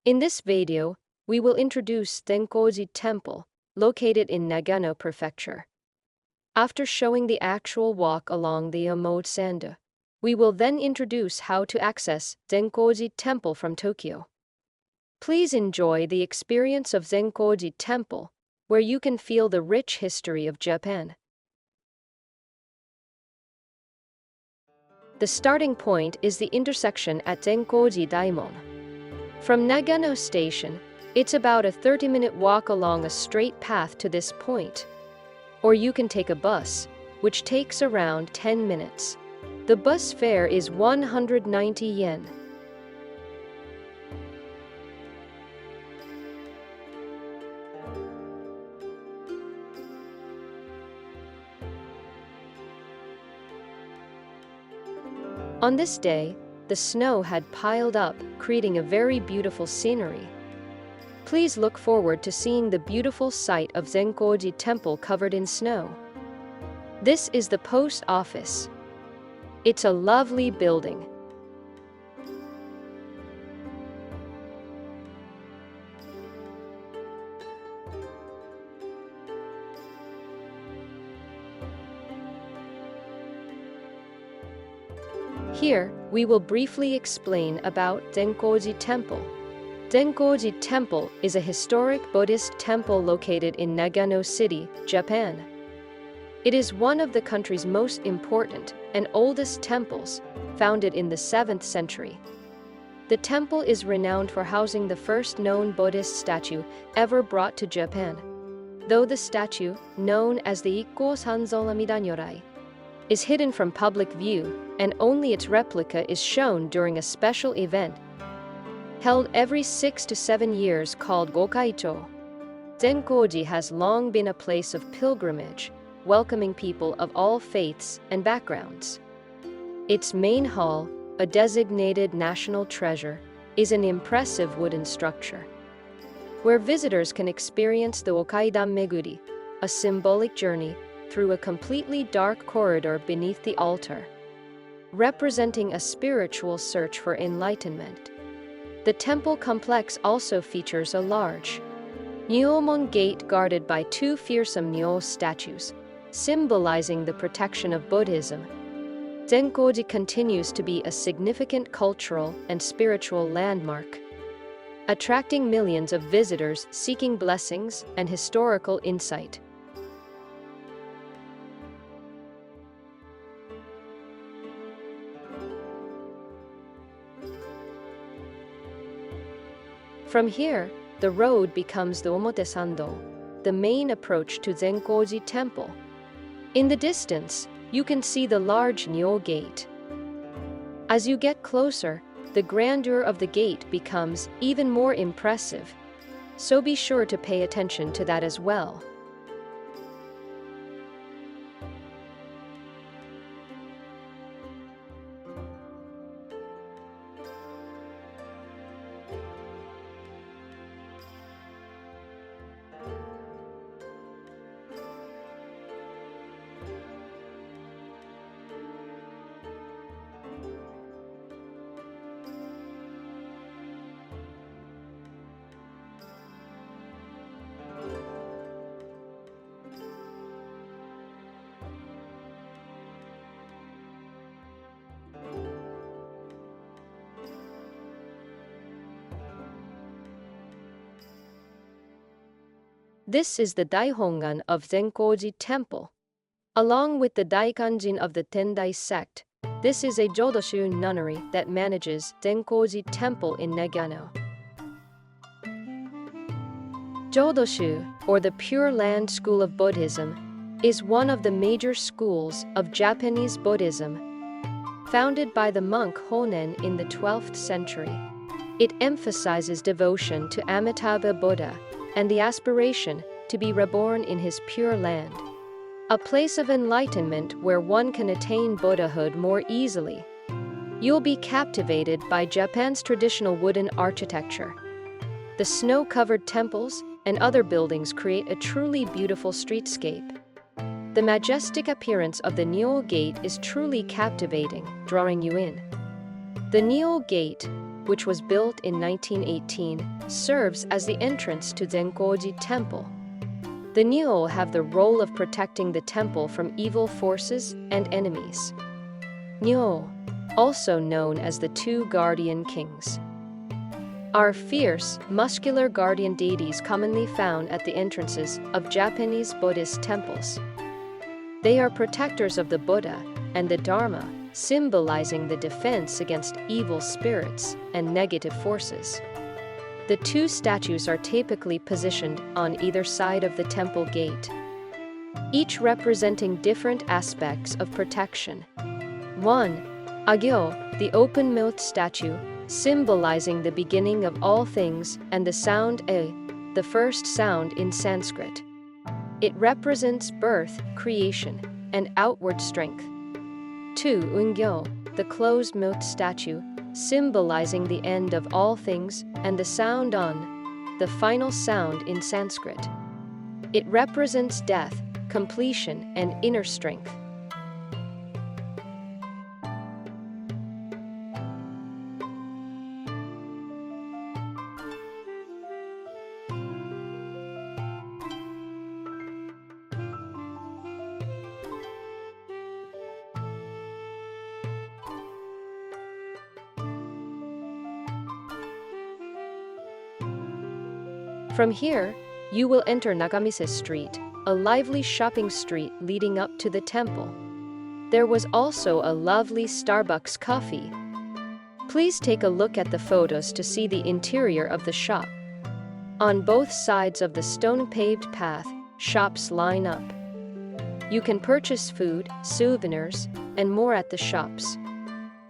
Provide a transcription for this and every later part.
In this video, we will introduce Zenkoji Temple, located in Nagano Prefecture. After showing the actual walk along the Omotesando, we will then introduce how to access Zenkoji Temple from Tokyo. Please enjoy the experience of Zenkoji Temple, where you can feel the rich history of Japan. The starting point is the intersection at Zenkoji Daimon. From Nagano Station, it's about a 30-minute walk along a straight path to this point. Or you can take a bus, which takes around 10 minutes. The bus fare is 190 yen. On this day, the snow had piled up, creating a very beautiful scenery. Please look forward to seeing the beautiful sight of Zenkoji Temple covered in snow. This is the post office. It's a lovely building. Here, we will briefly explain about Zenkoji Temple. Zenkoji Temple is a historic Buddhist temple located in Nagano City, Japan. It is one of the country's most important and oldest temples, founded in the 7th century. The temple is renowned for housing the first known Buddhist statue ever brought to Japan. Though the statue, known as the Ikko Sanzolamida Nyorai, is hidden from public view, and only its replica is shown during a special event held every 6 to 7 years called Gokaicho. Zenkoji has long been a place of pilgrimage, welcoming people of all faiths and backgrounds. Its main hall, a designated national treasure, is an impressive wooden structure, where visitors can experience the Okaidan Meguri, a symbolic journey through a completely dark corridor beneath the altar, representing a spiritual search for enlightenment. The temple complex also features a large Nyomon gate guarded by 2 fearsome Nyo statues, symbolizing the protection of Buddhism. Zenkoji continues to be a significant cultural and spiritual landmark, attracting millions of visitors seeking blessings and historical insight. From here, the road becomes the Omotesando, the main approach to Zenkoji Temple. In the distance, you can see the large Nyo gate. As you get closer, the grandeur of the gate becomes even more impressive, so be sure to pay attention to that as well. This is the Daihongan of Zenkoji Temple. Along with the Daikanjin of the Tendai sect, this is a Jodoshu nunnery that manages Zenkoji Temple in Nagano. Jodoshu, or the Pure Land School of Buddhism, is one of the major schools of Japanese Buddhism, founded by the monk Honen in the 12th century. It emphasizes devotion to Amitabha Buddha and the aspiration to be reborn in his pure land, a place of enlightenment where one can attain Buddhahood more easily. You'll be captivated by Japan's traditional wooden architecture. The snow-covered temples and other buildings create a truly beautiful streetscape. The majestic appearance of the Nyo Gate is truly captivating, drawing you in. The Nyo Gate, which was built in 1918, serves as the entrance to Zenkoji Temple. The Nyo have the role of protecting the temple from evil forces and enemies. Nyo, also known as the two guardian kings, are fierce, muscular guardian deities commonly found at the entrances of Japanese Buddhist temples. They are protectors of the Buddha and the Dharma, symbolizing the defense against evil spirits and negative forces. The two statues are typically positioned on either side of the temple gate, each representing different aspects of protection. 1. Agyo, the open-mouthed statue, symbolizing the beginning of all things, and the sound A, the first sound in Sanskrit. It represents birth, creation, and outward strength. 2. Ungyo, the closed-mouthed statue, symbolizing the end of all things, and the sound On, the final sound in Sanskrit. It represents death, completion, and inner strength. From here, you will enter Nagamise Street, a lively shopping street leading up to the temple. There was also a lovely Starbucks coffee. Please take a look at the photos to see the interior of the shop. On both sides of the stone-paved path, shops line up. You can purchase food, souvenirs, and more at the shops.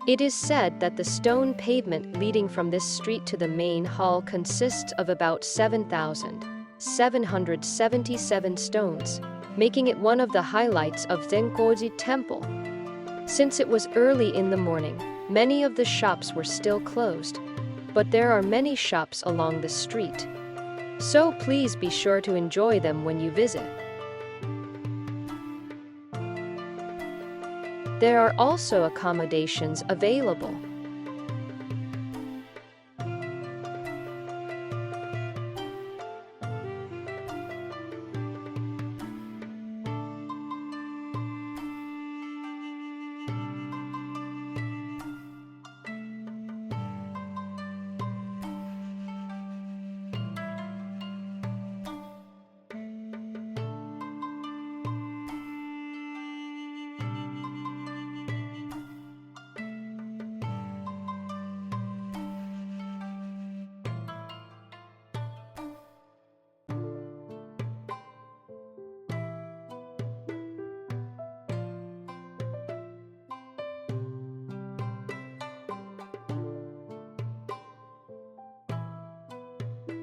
It is said that the stone pavement leading from this street to the main hall consists of about 7,777 stones, making it one of the highlights of Zenkoji Temple. Since it was early in the morning, many of the shops were still closed, but there are many shops along the street. So please be sure to enjoy them when you visit. There are also accommodations available.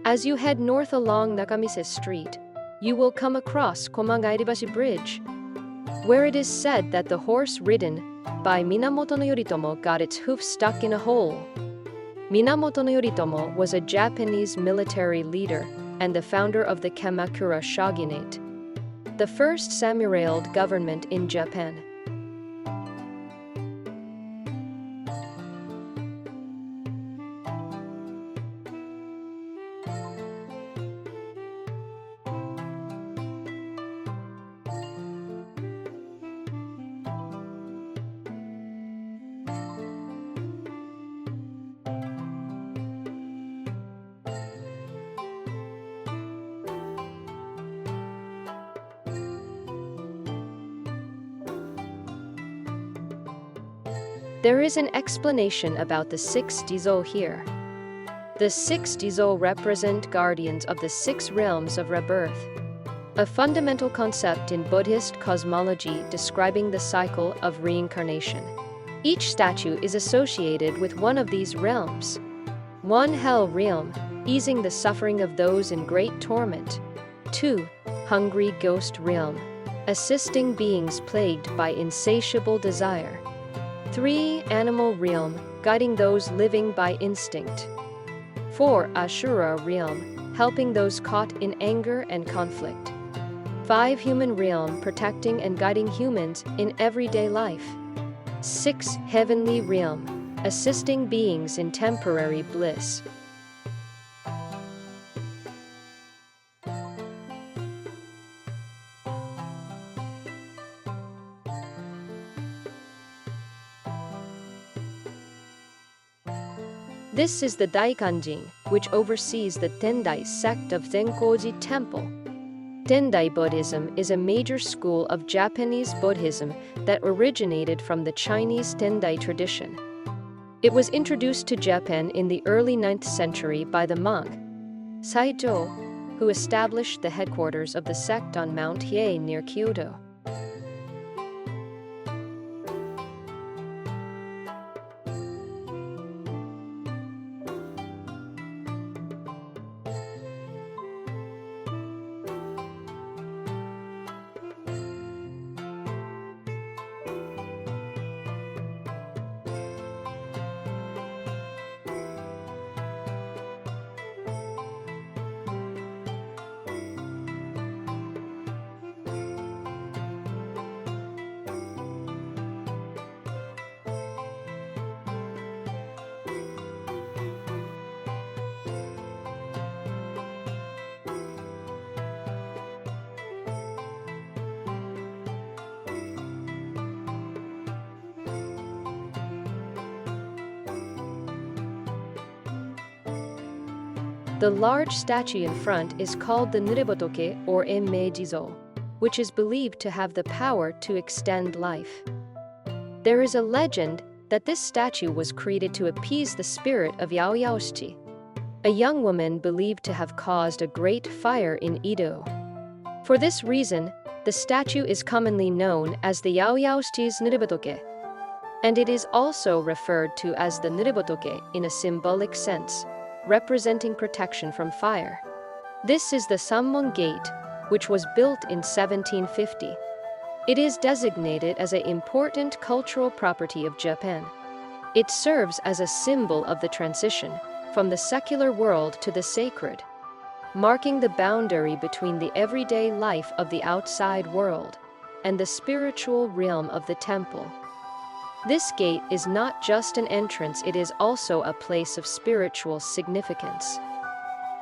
As you head north along Nagamise Street, you will come across Komagairibashi Bridge, where it is said that the horse ridden by Minamoto no Yoritomo got its hoof stuck in a hole. Minamoto no Yoritomo was a Japanese military leader and the founder of the Kamakura shogunate, the first samurai-ruled government in Japan. There is an explanation about the 6 Dizo here. The 6 Dizo represent guardians of the 6 realms of rebirth, a fundamental concept in Buddhist cosmology describing the cycle of reincarnation. Each statue is associated with one of these realms. 1. Hell realm, easing the suffering of those in great torment. 2. Hungry ghost realm, assisting beings plagued by insatiable desire. 3. Animal realm, guiding those living by instinct. 4. Ashura realm, helping those caught in anger and conflict. 5. Human realm, protecting and guiding humans in everyday life. 6. Heavenly realm, assisting beings in temporary bliss. This is the Daikanjin, which oversees the Tendai sect of Zenkoji Temple. Tendai Buddhism is a major school of Japanese Buddhism that originated from the Chinese Tendai tradition. It was introduced to Japan in the early 9th century by the monk Saijo, who established the headquarters of the sect on Mount Hiei near Kyoto. The large statue in front is called the Nurebotoke or Enmeijizo, which is believed to have the power to extend life. There is a legend that this statue was created to appease the spirit of Yaoyaoshi, a young woman believed to have caused a great fire in Edo. For this reason, the statue is commonly known as the Yaoyaoshi's Nurebotoke, and it is also referred to as the Nurebotoke in a symbolic sense, representing protection from fire. This is the Sammon Gate, which was built in 1750. It is designated as an important cultural property of Japan. It serves as a symbol of the transition from the secular world to the sacred, marking the boundary between the everyday life of the outside world and the spiritual realm of the temple. This gate is not just an entrance, it is also a place of spiritual significance,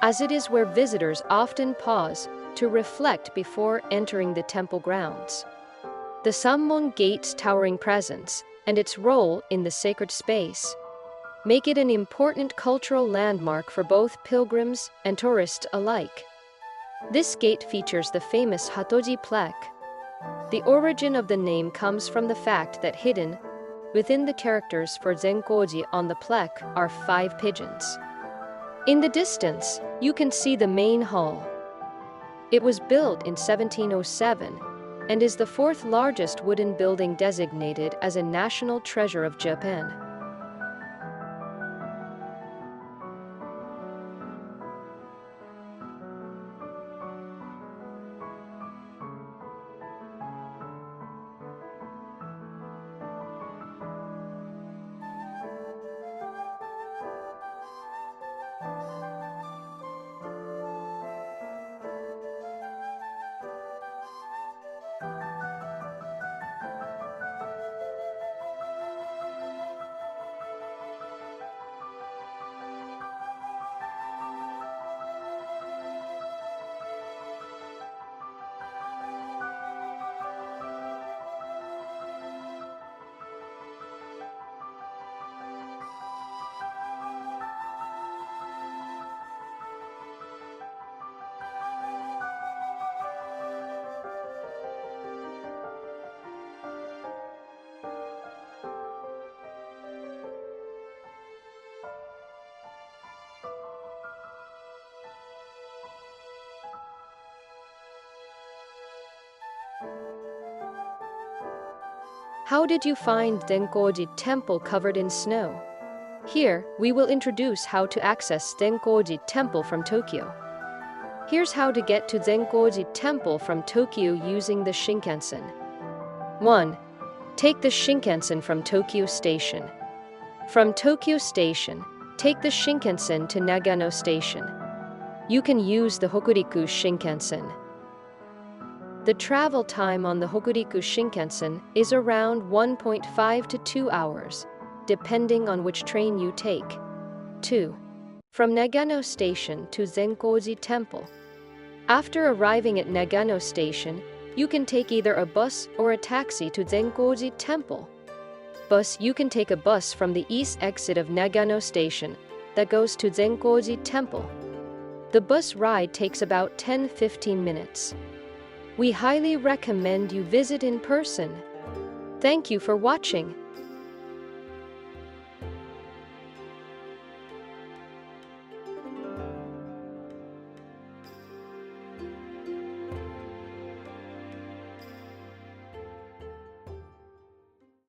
as it is where visitors often pause to reflect before entering the temple grounds. The Sammon Gate's towering presence and its role in the sacred space make it an important cultural landmark for both pilgrims and tourists alike. This gate features the famous Hatoji plaque. The origin of the name comes from the fact that hidden within the characters for Zenkoji on the plaque are 5 pigeons. In the distance, you can see the main hall. It was built in 1707 and is the 4th largest wooden building designated as a national treasure of Japan. How did you find Zenkoji Temple covered in snow? Here, we will introduce how to access Zenkoji Temple from Tokyo. Here's how to get to Zenkoji Temple from Tokyo using the Shinkansen. 1. Take the Shinkansen from Tokyo Station. From Tokyo Station, take the Shinkansen to Nagano Station. You can use the Hokuriku Shinkansen. The travel time on the Hokuriku Shinkansen is around 1.5 to 2 hours. depending on which train you take. 2. From Nagano Station to Zenkoji Temple. After arriving at Nagano Station, you can take either a bus or a taxi to Zenkoji Temple. You can take a bus from the east exit of Nagano Station that goes to Zenkoji Temple. The bus ride takes about 10-15 minutes. We highly recommend you visit in person. Thank you for watching.